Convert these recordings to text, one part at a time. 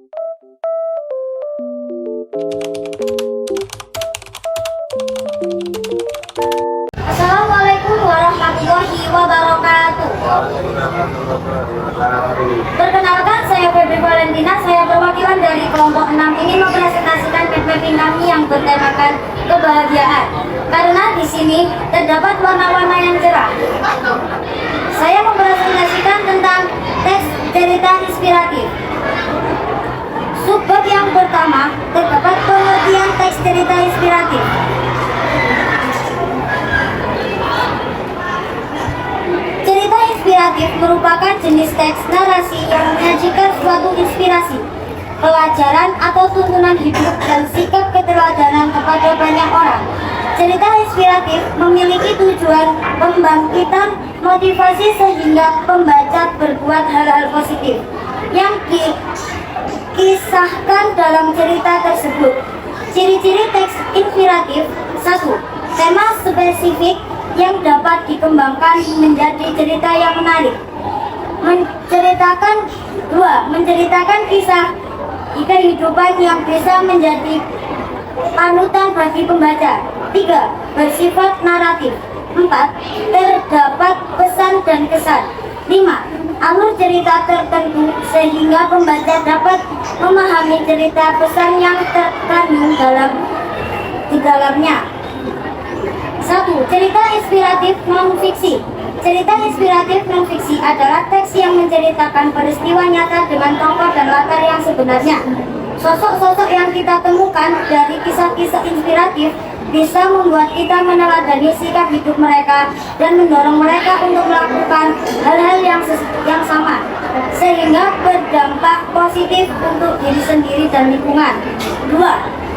Assalamualaikum warahmatullahi wabarakatuh. Perkenalkan, saya Febri Valentina. Saya perwakilan dari kelompok 6 ini mempresentasikan mapping kami yang bertemakan kebahagiaan. Karena di sini terdapat warna-warna yang cerah. Saya mempresentasikan tentang teks cerita inspiratif. Subbab yang pertama terdapat pengertian teks cerita inspiratif. Cerita inspiratif merupakan jenis teks narasi yang menyajikan suatu inspirasi, pelajaran atau tuntunan hidup dan sikap keteladanan kepada banyak orang. Cerita inspiratif memiliki tujuan pembangkitan motivasi sehingga pembaca berbuat hal-hal positif yang dikisahkan dalam cerita tersebut. Ciri-ciri teks inspiratif: 1. Tema spesifik yang dapat dikembangkan menjadi cerita yang menarik. Menceritakan kisah kehidupan yang bisa menjadi panutan bagi pembaca. 3. Bersifat naratif. 4. Terdapat pesan dan kesan. 5. Alur cerita tertentu sehingga pembaca dapat memahami cerita pesan yang terkandung di dalamnya. 1. Cerita inspiratif non-fiksi. Cerita inspiratif non-fiksi adalah teks yang menceritakan peristiwa nyata dengan tokoh dan latar yang sebenarnya. Sosok-sosok yang kita temukan dari kisah-kisah inspiratif bisa membuat kita meneladani sikap hidup mereka dan mendorong mereka untuk melakukan hal-hal yang sama, sehingga berdampak positif untuk diri sendiri dan lingkungan. 2.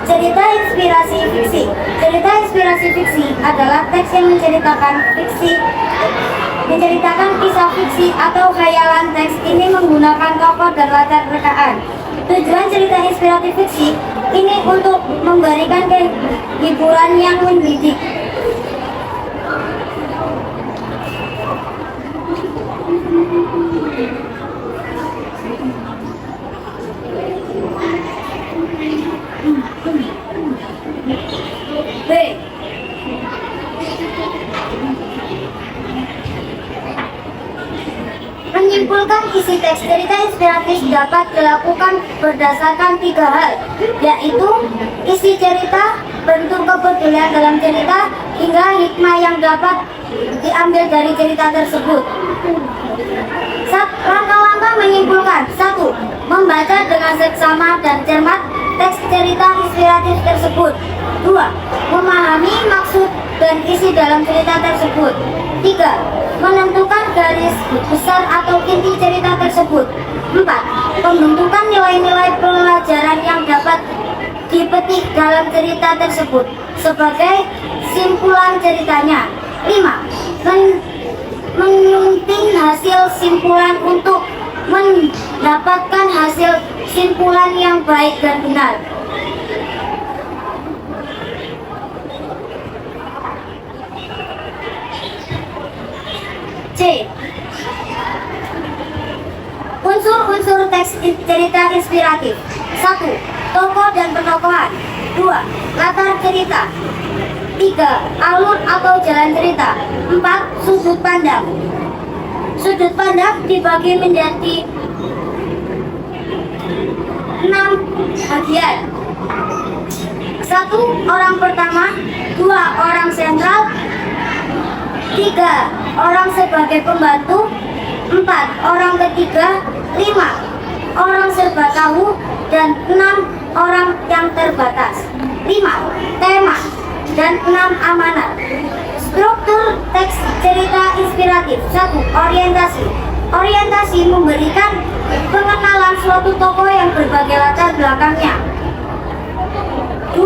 Cerita inspirasi fiksi. Cerita inspirasi fiksi adalah teks yang menceritakan kisah fiksi atau khayalan. Teks ini menggunakan tokoh dan latar rekaan. Tujuan cerita inspiratif fiksi ini untuk memberikan hiburan yang mendidik. B. Menyimpulkan isi teks cerita inspiratif dapat dilakukan berdasarkan 3 hal, yaitu isi cerita, bentuk kepedulian dalam cerita, hingga hikmah yang dapat diambil dari cerita tersebut. Langkah-langkah menyimpulkan: 1. Membaca dengan seksama dan cermat teks cerita inspiratif tersebut. 2. Memahami maksud dan isi dalam cerita tersebut. 3. Menentukan garis besar atau inti cerita tersebut. 4. Pembentukan nilai-nilai pelajaran yang dapat dipetik dalam cerita tersebut sebagai simpulan ceritanya. 5. Menyunting hasil simpulan untuk mendapatkan hasil simpulan yang baik dan benar. C. Unsur-unsur teks cerita inspiratif. 1. Tokoh dan petokohan. 2. Latar cerita. 3. Alur atau jalan cerita. 4. Sudut pandang. Sudut pandang dibagi menjadi 6 bagian. 1. Orang pertama. 2. Orang sentral. 3. Orang sebagai pembantu. 4. Orang ketiga. 5. Orang serba tahu. Dan 6. Orang yang terbatas. 5. Tema. Dan 6. Amanat. Struktur teks cerita inspiratif. 1. Orientasi. Orientasi memberikan pengenalan suatu tokoh yang berbagai latar belakangnya. 2.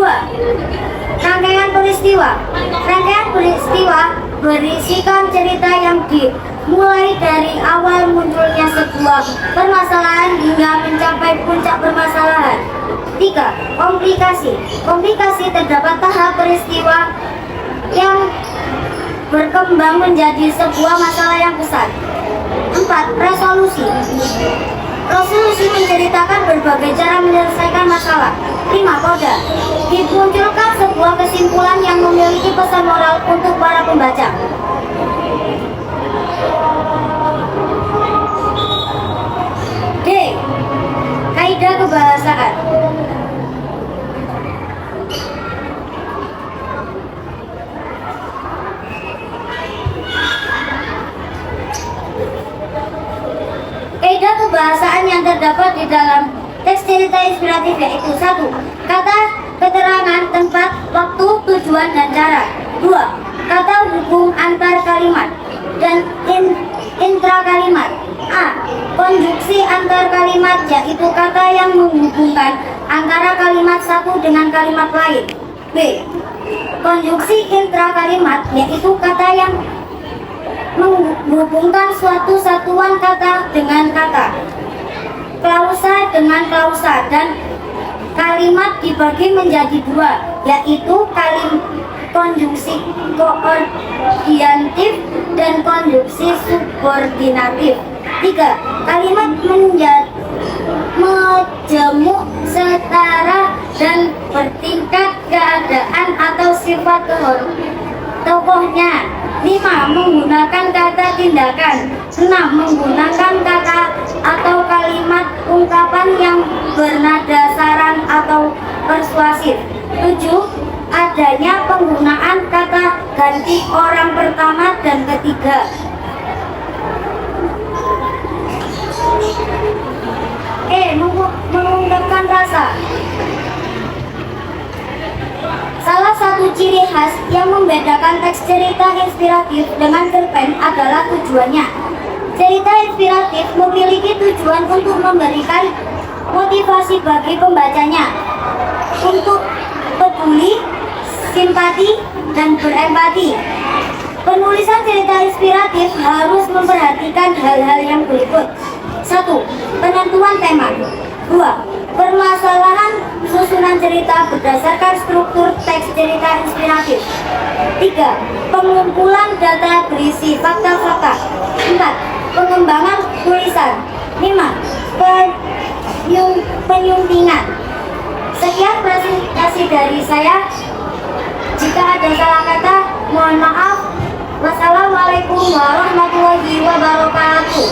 Rangkaian peristiwa. Rangkaian peristiwa berisikan cerita yang dimulai dari awal munculnya sebuah permasalahan hingga mencapai puncak permasalahan. 3. Komplikasi. Komplikasi terdapat tahap peristiwa yang berkembang menjadi sebuah masalah yang besar. 4. Resolusi. Resolusi menceritakan berbagai sebagai cara menyelesaikan masalah. 5. Koda. Dimunculkan sebuah kesimpulan yang memiliki pesan moral untuk para pembaca. D. Kaidah kebahasaan. Kaidah kebahasaan yang terdapat di dalam teks cerita inspiratif yaitu 1. Kata, keterangan, tempat, waktu, tujuan, dan cara. 2. Kata hubung antar kalimat dan intra kalimat. A. Konjuksi antar kalimat yaitu kata yang menghubungkan antara kalimat satu dengan kalimat lain. B. Konjuksi intra kalimat yaitu kata yang menghubungkan suatu satuan kata dengan kata, klausa dengan klausa, dan kalimat dibagi menjadi dua, yaitu konjungsi koordinatif dan konjungsi subordinatif. 3. Kalimat majemuk, setara, dan bertingkat keadaan atau sifat tokohnya. 5. Menggunakan kata tindakan. 6. Menggunakan kata atau kalimat ungkapan yang bernada saran atau persuasif. 7. Adanya penggunaan kata ganti orang pertama dan ketiga. E. Mengungkapkan rasa. Salah satu ciri khas yang membedakan teks cerita inspiratif dengan cerpen adalah tujuannya. Cerita inspiratif memiliki tujuan untuk memberikan motivasi bagi pembacanya untuk peduli, simpati, dan berempati. Penulisan cerita inspiratif harus memperhatikan hal-hal yang berikut. 1. Penentuan tema. 2. Permasalahan susunan cerita berdasarkan struktur teks cerita inspiratif. 3. Pengumpulan data berisi fakta-fakta. 4. Pengembangan tulisan. 5. Penyuntingan. Sekian presentasi dari saya. Jika ada salah kata, mohon maaf. Wassalamualaikum warahmatullahi wabarakatuh.